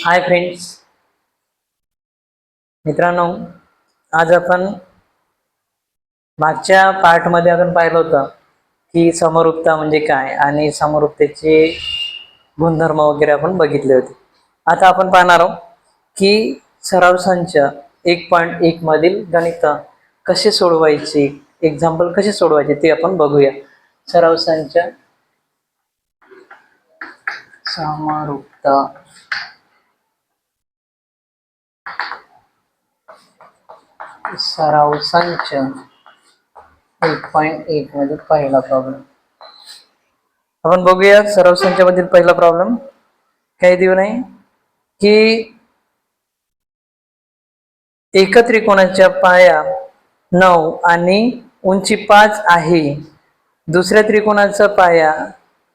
Hi friends, मित्रांनो. आज आपण मागच्या पार्टमध्ये आपण पाहिलं होतं की समरूपता म्हणजे काय आणि समरूपतेचे गुणधर्म वगैरे आपण बघितले होते. आता आपण पाहणार आहोत की सराव संच 1.1 मधील गणित कसे सोडवायचे, एक्झाम्पल कसे सोडवायचे ते आपण बघूया. सराव संच समरूपता सराव संच 1.1 मध्ये पहिला प्रॉब्लेम आपण बघूया. सराव संचामधील पहिला प्रॉब्लेम काय देऊ नये की एका त्रिकोणाच्या पाया 9 आणि उंची 5 आहे. दुसऱ्या त्रिकोणाचा पाया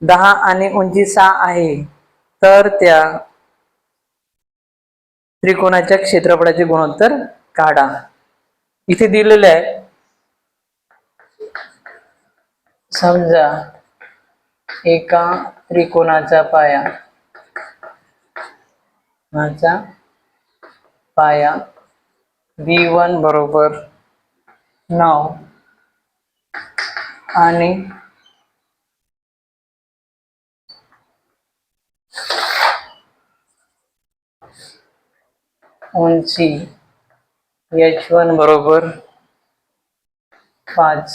10 आणि उंची 6 आहे. तर त्या त्रिकोणाच्या क्षेत्रफळाचे गुणोत्तर काढा. इथे दिलेले आहे, समजा एका त्रिकोणाचा पाया V1 बरोबर 9 आणि उंची H1 बरोबर 5,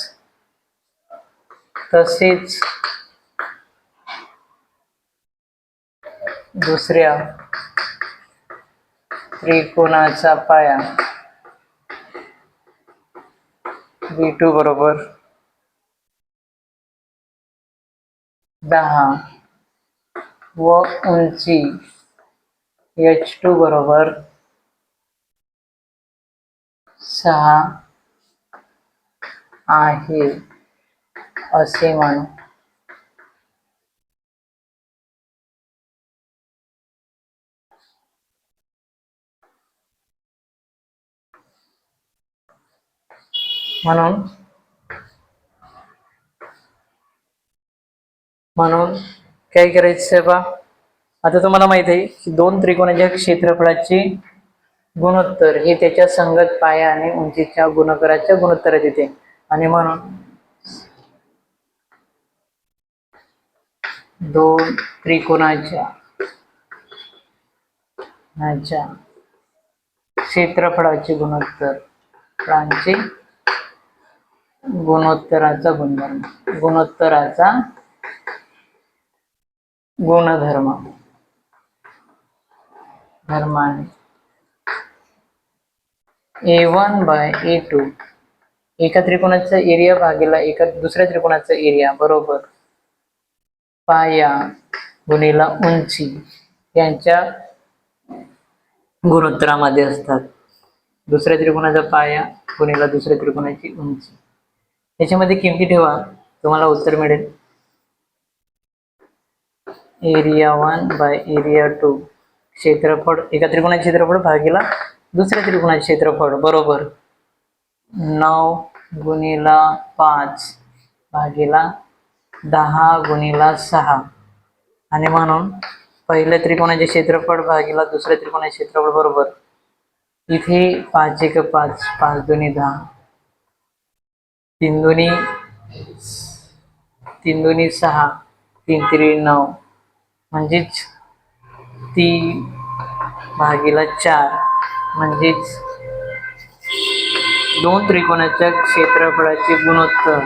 तसेच दुसऱ्या त्रिकोणाचा पाया V2 बरोबर 10 व उंची H2 बरोबर 6 आहे असे म्हणू. म्हणून काय करायचं बा, आता तुम्हाला माहित आहे की दोन त्रिकोणाच्या क्षेत्रफळाचे गुणोत्तर हे त्याच्या संगत पाया आणि उंचीच्या गुणोत्तराच्या गुणोत्तरात येते. आणि म्हणून दोन त्रिकोणाच्या क्षेत्रफळाचे गुणोत्तराचा गुणधर्म धर्माने A1 बाय A2 एका त्रिकोणाचा एरिया भागीला एका दुसऱ्या त्रिकोणाचा एरिया बरोबर पाया गुणिला उंची यांच्या गुणोत्तरामध्ये असतात. दुसऱ्या त्रिकोणाचा पाया गुणिला दुसऱ्या त्रिकोणाची उंची, याच्यामध्ये किमती ठेवा, तुम्हाला उत्तर मिळेल. एरिया 1 बाय एरिया 2 क्षेत्रफळ एका त्रिकोणाचे क्षेत्रफळ भागीला दुसऱ्या त्रिकोणाचे क्षेत्रफळ बरोबर 9 गुणिला 5 भागीला 10 गुणिला 6. आणि म्हणून पहिल्या त्रिकोणाचे क्षेत्रफळ भागीला दुसऱ्या त्रिकोणाचे क्षेत्रफळ बरोबर, इथे 5 एक 5, 5 दुनी 10, 3 दुनी 6, 3 तिरी 9, म्हणजेच 3 भागीला 4, म्हणजेच दोन त्रिकोणाच्या क्षेत्रफळाचे गुणोत्तर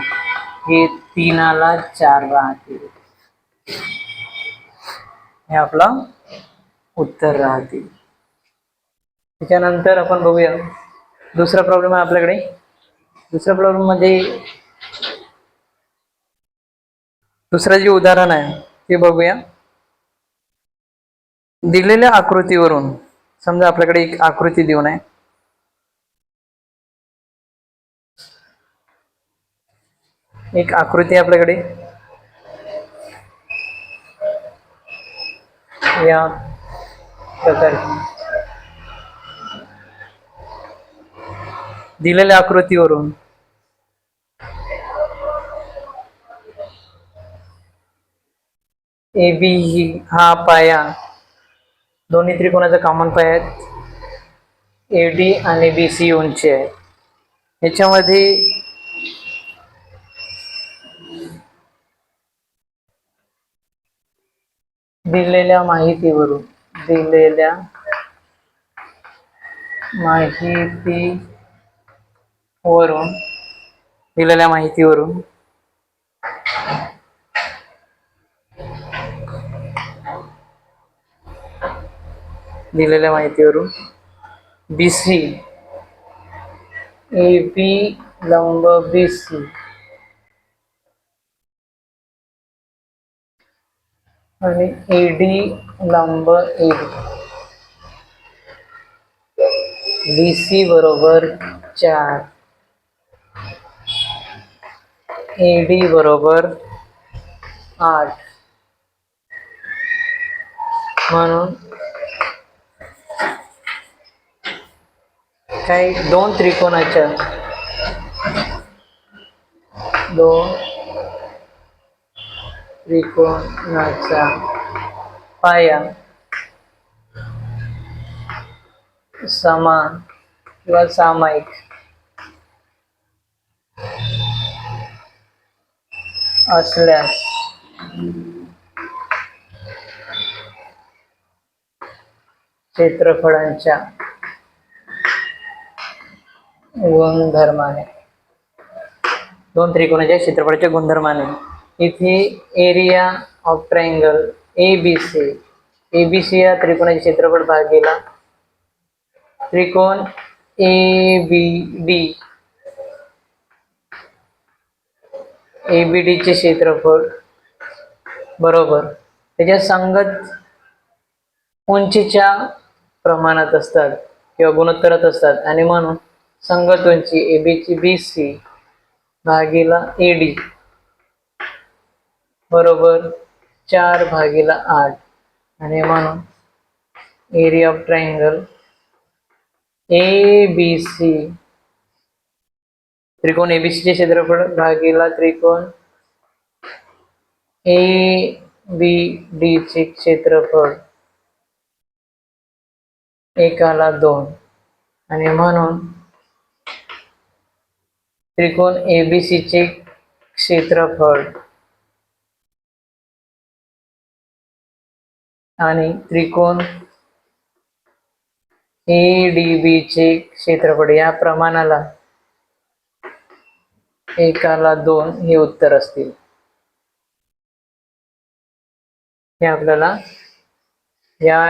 हे 3ला 4 राहते. हे आपला उत्तर राहते. त्याच्यानंतर आपण बघूया दुसरा प्रॉब्लेम आहे आपल्याकडे. दुसऱ्या प्रॉब्लेम मध्ये दुसरं जे उदाहरण आहे ते बघूया. दिलेल्या आकृतीवरून, समजा आपल्याकडे एक आकृती देऊन आहे, एक आकृती आपल्याकडे या प्रकारची. दिलेल्या आकृतीवरून AB हा पाया दोन्ही त्रिकोणाचा कॉमन पाय आहेत एडी आणि बीसी उंची आहे. याच्यामध्ये दिलेल्या माहितीवरून दिलेल्या माहितीवरून BC AB लंब BC आणि AD लंब AD BC बरोबर 4 AD बरोबर 8 म्हणून काही दोन त्रिकोणाचा पाया समान किंवा सामायिक असल्यास क्षेत्रफळांच्या गुणधर्माने दोन त्रिकोणाच्या क्षेत्रफळाच्या गुणधर्माने इथे एरिया ऑफ ट्रायंगल एबीसी या त्रिकोणाचे क्षेत्रफळ भागीला त्रिकोण एबीडी चे क्षेत्रफळ बरोबर त्याच्या संगत उंचीच्या प्रमाणात असतात किंवा गुणोत्तरात असतात आणि म्हणून संगत उंची एबीची बीसी भागीला एडी बरोबर 4/8 आणि म्हणून एरिया ऑफ ट्रायंगल एबीसी त्रिकोण एबीसी चे क्षेत्रफळ भागीला त्रिकोण एबीडी चे क्षेत्रफळ 1/2 आणि म्हणून त्रिकोण एबीसी चे क्षेत्रफळ आणि त्रिकोण एडीबी चे क्षेत्रफळ या प्रमाणाला 1/2 हे उत्तर असतील. हे आपल्याला या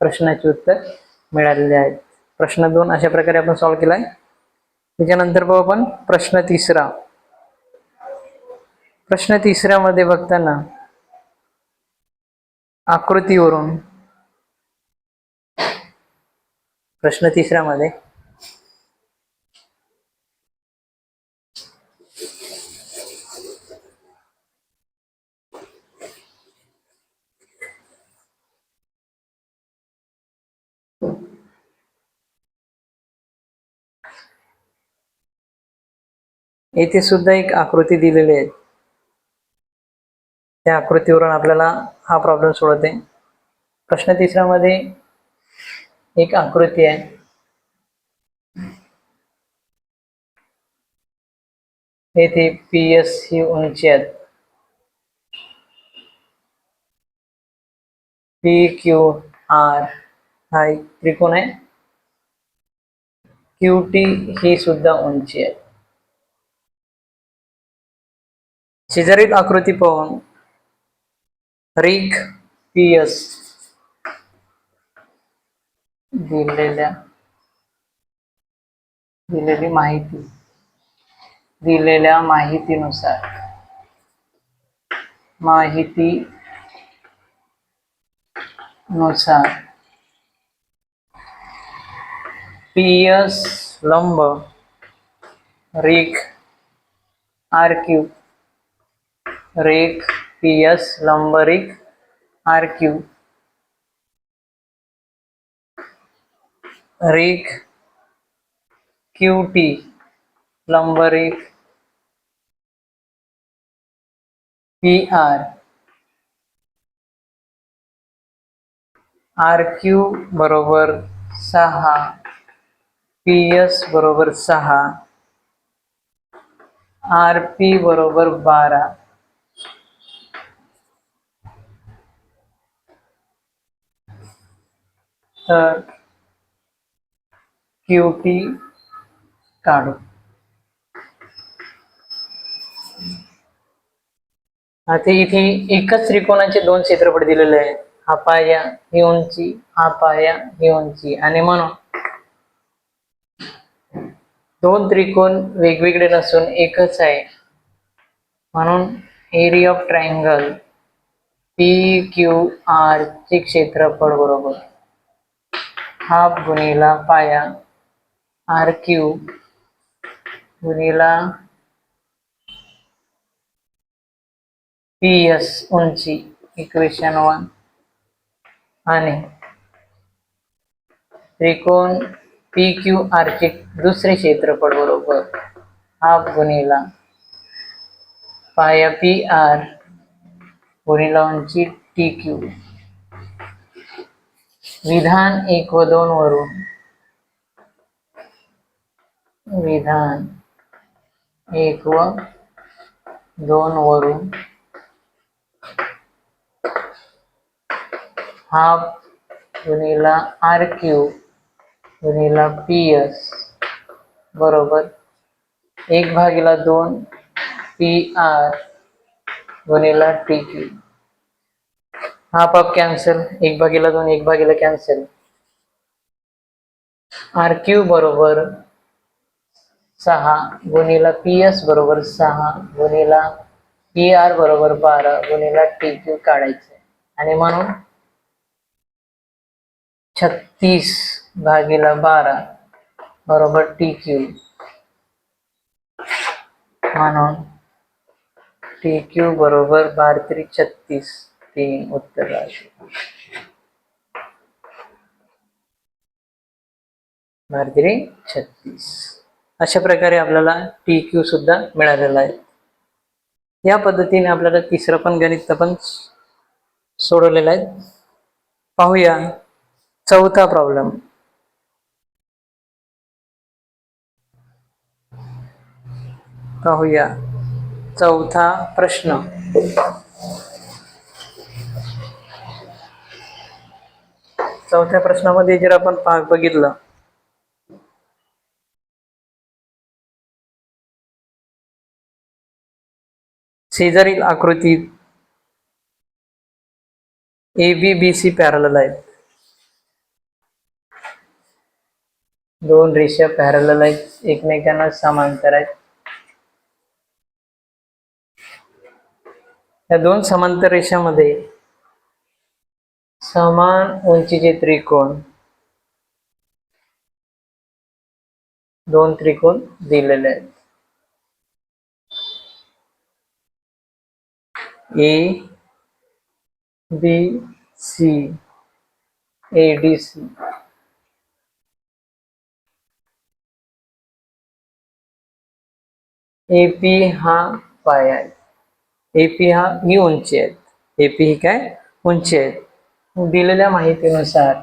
प्रश्नाचे उत्तर मिळालेले आहेत. प्रश्न 2 अशा प्रकारे आपण सॉल्व्ह केलाय. त्याच्यानंतर पाहू आपण प्रश्न 3. प्रश्न 3 मध्ये बघताना आकृतीवरून प्रश्न 3 मध्ये येथे सुद्धा एक आकृती दिलेली आहे. त्या आकृतीवरून आपल्याला हा प्रॉब्लेम सोडवते. प्रश्न 3 मध्ये एक आकृती आहे. येथे PS ही उंची आहे. PQR हा एक त्रिकोण आहे. QT ही सुद्धा उंची आहे. शेजारील आकृती पाहून रिक PS दिलेल्या माहितीनुसार PS लंब रेख RQ रेख PS लंब रेख RQ रेख QT लंब रेख PR आर क्यू बरोबर 6, PS बरोबर 6, आर पी बरोबर 12, तर QT काढू. आता इथे एकच त्रिकोणाचे दोन क्षेत्रफळ दिलेले आहेत. हा पाया, ही उंची, हा पाया, ही उंची, आणि म्हणून दोन त्रिकोण वेगवेगळे नसून एकच आहे. म्हणून एरिया ऑफ ट्रायंगल PQR चे क्षेत्रफळ बरोबर हाफ गुणिला पाया RQ गुणिला PS उंची इक्वेशन 1 आणि त्रिकोण PQR चे दुसरे क्षेत्रफळ बरोबर हाफ गुणिला पाया PR गुणिला उंची TQ. विधान 1 व 2 वरून विधान 1 व 2 वरून हाफ गुणिला RQ गुणिला PS बरोबर 1/2 PR गुणिला TQ. Half half cancel, 1/2 1 cancel. RQ बरोबर 6 गुणिला PS बरोबर 6 गुणिला PR बरोबर 12 गुणिला TQ काढायचे, आणि म्हणून 36/12 बरोबर TQ. म्हणून TQ बरोबर 12×3 = 36 उत्तर आहे. 12×3 = 36. अशा प्रकारे आपल्याला TQ सुद्धा मिळालेला आहे. या पद्धतीने आपल्याला तिसरं पण गणित पण सोडवलेलं आहे. पाहूया चौथा प्रॉब्लेम. पाहूया चौथा प्रश्न. चौथ्या प्रश्नामध्ये जर आपण बघितलं, शेजारील आकृतीत ABBC पॅरलल आहेत. दोन रेषा पॅरलल आहेत, एकमेकांना समांतर आहेत. या दोन समांतर रेषांमध्ये समान उंचीचे त्रिकोण, दोन त्रिकोण दिलेले आहेत. ABC ADC. AP हा पाया आहे, AP ही उंची आहे. AP ही काय उंची आहे. दिलेल्या माहितीनुसार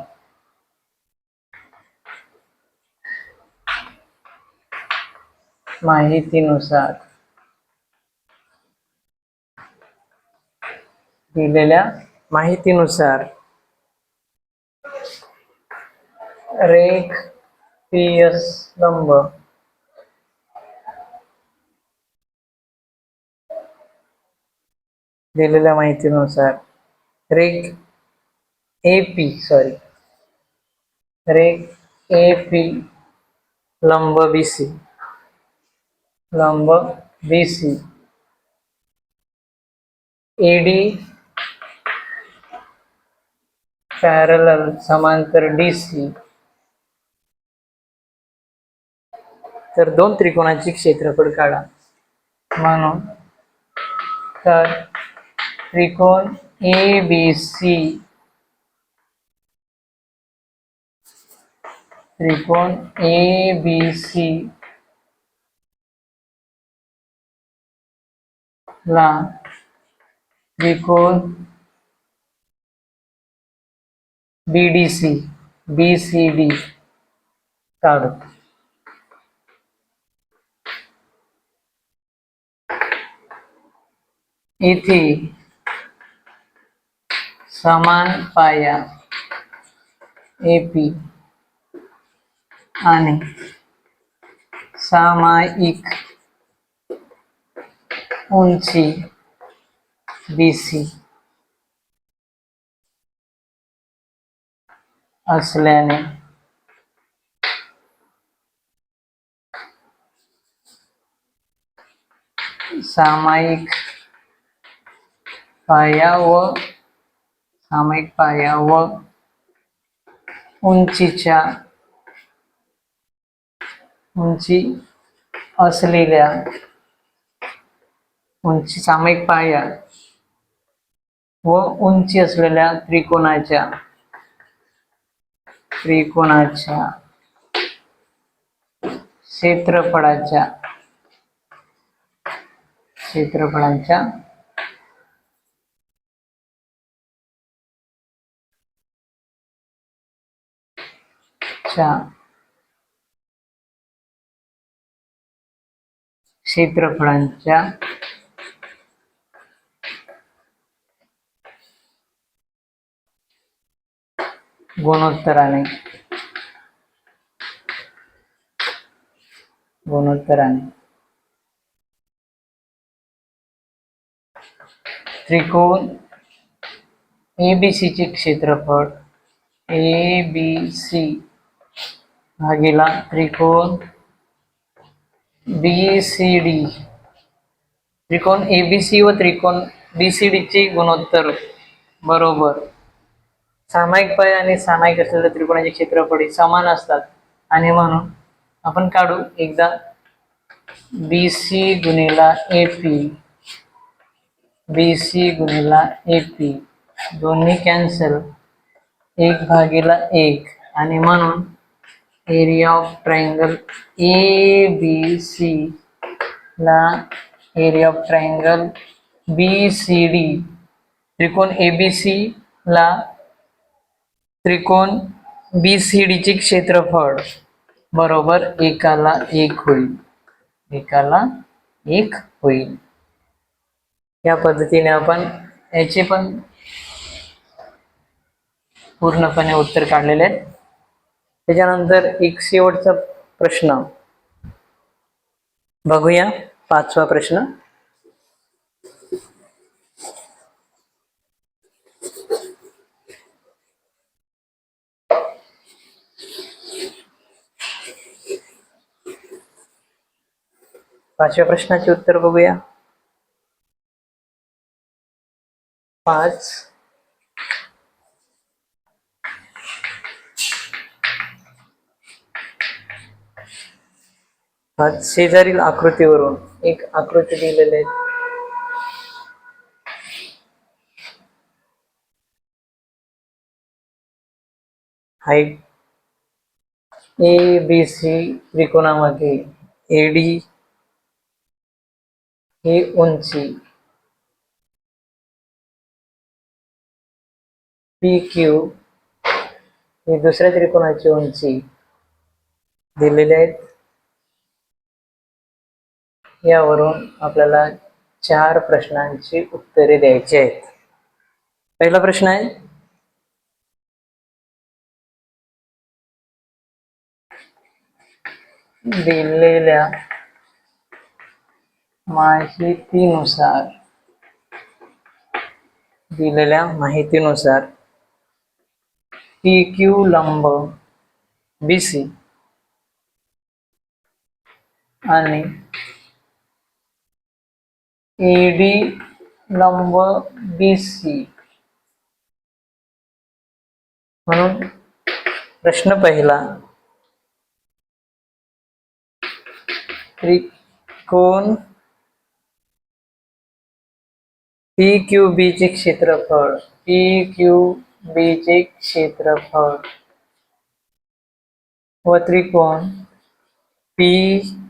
दिलेल्या माहितीनुसार रेख PS लंब दिलेल्या माहितीनुसार रेख AP लंब BC AD पॅरलल समांतर DC. तर दोन त्रिकोणाचे क्षेत्रफळ काढा. म्हणून तर त्रिकोण ABC ला त्रिकोण BDC BCD काढू. इथे समान पाया AP आणि सामायिक उंची BC असल्याने सामायिक पाया व उंचीच्या सामायिक पाया व उंची असलेल्या त्रिकोणाच्या क्षेत्रफळाच्या गुणोत्तराने त्रिकोण ABC चे क्षेत्रफळ ABC भागिला त्रिकोण BCD, त्रिकोण ABC व त्रिकोण BCD चे गुणोत्तर बरोबर सामायिक पाय आणि सामायिक असलेल्या त्रिकोणाचे क्षेत्रफळ समान असतात आणि म्हणून आपण काढू एकदा BC गुणिला AP दोन्ही कॅन्सल 1/1 आणि म्हणून एरिया ऑफ ट्रायंगल ABC ला एरिया ऑफ ट्रायंगल BCD त्रिकोण ABC ला त्रिकोण BCD चे क्षेत्रफळ बरोबर 1:1 होईल. या पद्धतीने आपण याचे पण पूर्णपणे उत्तर काढलेले आहेत. त्याच्यानंतर एक शेवटचा प्रश्न बघूया. 5वा प्रश्न. पाचव्या प्रश्नाचे उत्तर बघूया. 5 शेजारील आकृतीवरून एक आकृती दिलेली आहे. हाईट ABC त्रिकोणामध्ये AD ही उंची PQ ही दुसऱ्या त्रिकोणाची उंची दिलेली आहेत. यावरून आपल्याला 4 प्रश्नांची उत्तरे द्यायची आहेत. पहिला प्रश्न आहे, दिलेल्या माहितीनुसार PQ लंब BC आणि AD लंब BC म्हणून प्रश्न पहिला, त्रिकोण PQB चे क्षेत्रफळ व त्रिकोण PBC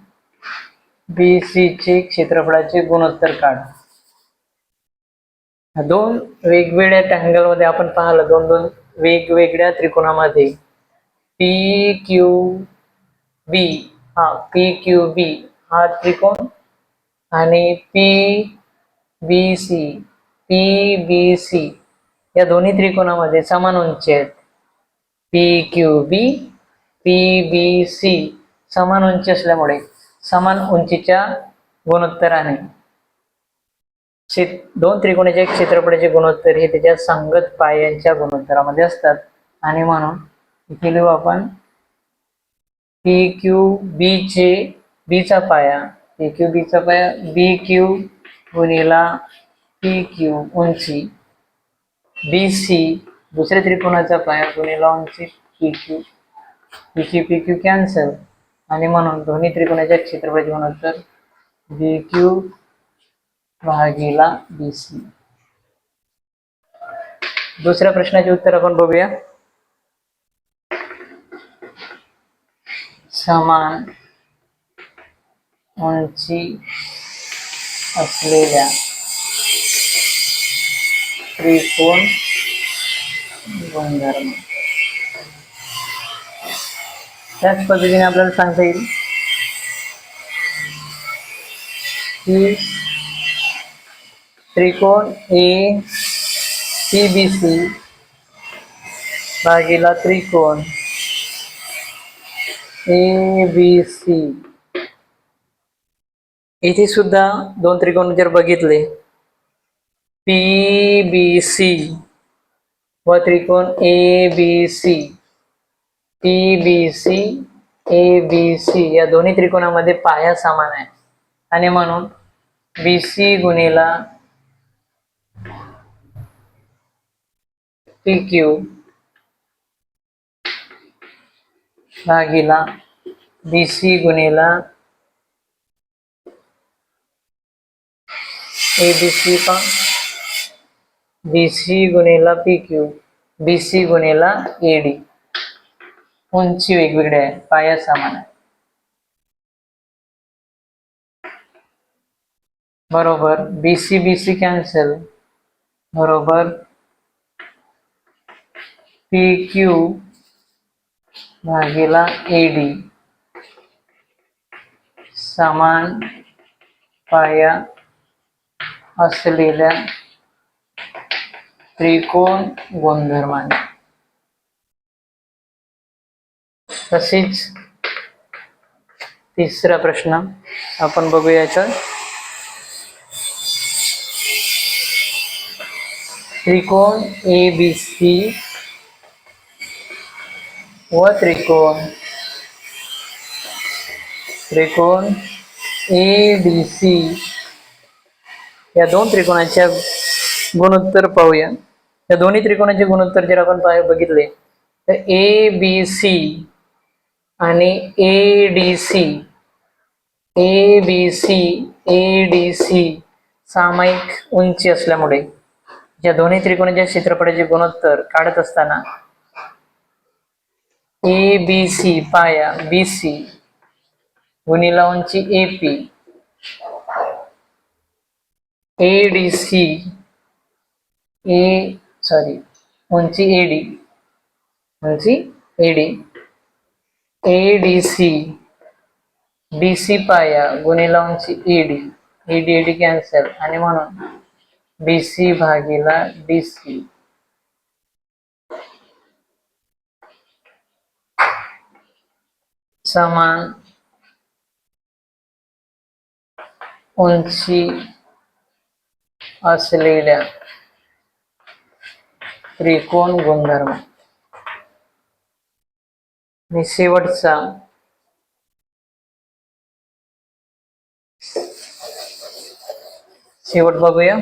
चे क्षेत्रफळाचे गुणोत्तर काढा. दोन वेगवेगळ्या ट्रायंगल मध्ये आपण पाहिलं, दोन वेगवेगळ्या त्रिकोणामध्ये पी क्यू बी पी क्यू बी हा त्रिकोण आणि पी बी सी या दोन्ही त्रिकोणामध्ये समान उंची आहेत. पी क्यू बी सी समान उंची असल्यामुळे समान उंचीच्या गुणोत्तराने दोन त्रिकोणाच्या क्षेत्रफळाचे गुणोत्तर हे त्याच्या संगत पायांच्या गुणोत्तरामध्ये असतात आणि म्हणून इथे लिहू आपण पी क्यू बी चा पाया बी क्यू गुणिला पी क्यू उंची बी सी दुसऱ्या त्रिकोणाचा पाया गुणिला उंची पी क्यू कॅन्सल आणि म्हणून दोन्ही त्रिकोणाच्या क्षेत्रफळाचे गुणोत्तर बी क्यू भागिला बी सी. दुसऱ्या प्रश्नाचे उत्तर आपण बघूया. समान उंची असलेल्या त्रिकोण गुणधर्म. त्याच पद्धतीने आपल्याला सांगता येईल की त्रिकोण ए सी बी सी भागिला त्रिकोण ए बी सी. इथे सुद्धा दोन त्रिकोण जर बघितले पी बी सी व त्रिकोण ए बी सी ए बी सी या दोन्ही त्रिकोणामध्ये पाया समान आहे आणि म्हणून बी सी गुणिला पी क्यू भागिला बी सी गुणिला ए बी सी का बी सी गुणिला पी क्यू बी सी गुणिला ए डी. उंची वेगवेगळी आहे, पाया समान आहे. बरोबर बी सी कॅन्सल बरोबर पी क्यू भागिला ए डी समान पाया असलेल्या त्रिकोण गुणधर्माने. तसेच तिसरा प्रश्न आपण बघूया. त्रिकोण ए बी सी व त्रिकोण ए बी सी या दोन त्रिकोणाच्या गुणोत्तर पाहूया. या दोन्ही त्रिकोणाचे गुणोत्तर जर आपण बघितले तर ए बी सी आणि ए डी सी सामायिक उंची असल्यामुळे या दोन्ही त्रिकोणाच्या क्षेत्रफळाचे गुणोत्तर काढत असताना ए बी सी पाया बी सी गुणिला उंची ए पी उंची A D C B C पाया गुणिला उंची ए डी कॅन्सल आणि म्हणून बी सी भागिला डी सी. समान उंची असलेल्या त्रिकोण गुणधर्म. आणि शेवट बघूया.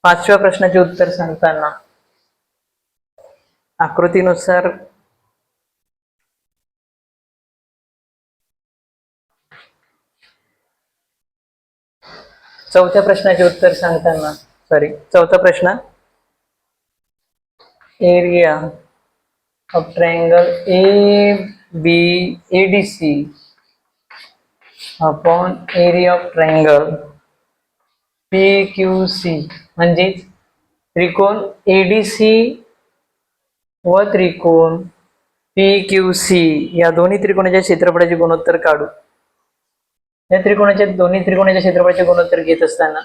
पाचव्या प्रश्नाचे उत्तर सांगताना आकृतीनुसार चौथ्या प्रश्न area of triangle ABCD upon area of triangle PQC म्हणजे त्रिकोण ADC व त्रिकोण PQC या दोन्ही त्रिकोणाच्या क्षेत्रफळाचे गुणोत्तर काढू. या दोन्ही त्रिकोणाच्या क्षेत्रफळाचे गुणोत्तर घेत असताना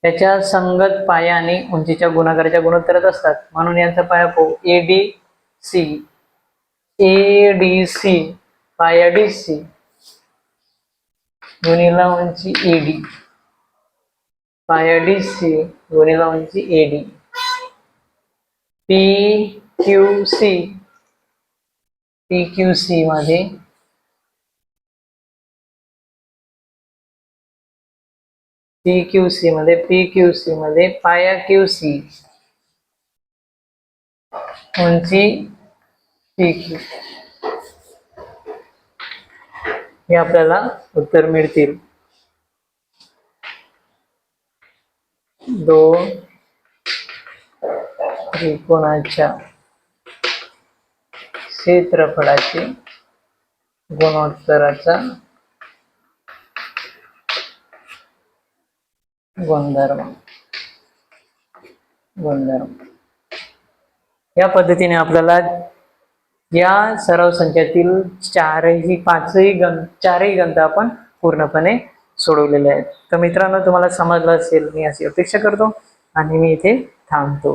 त्याच्या संगत पाया आणि उंचीच्या गुणाकाराच्या गुणोत्तरात असतात. म्हणून यांचा पाया पाहू. ADC पाया DC गुणिला उंची AD पाया DC गुणिला उंची AD. PQC मध्ये PQC मध्ये पाया QC उंची PQ हे आपल्याला उत्तर मिळतील. दोन त्रिकोणाच्या क्षेत्रफळाचे गुणोत्तराचा गुणधर्म. या पद्धतीने आपल्याला या सराव संचातील चारही गणित आपण पूर्णपणे सोडवलेले आहेत. तर मित्रांनो, तुम्हाला समजलं असेल मी अशी अपेक्षा करतो आणि मी इथे थांबतो.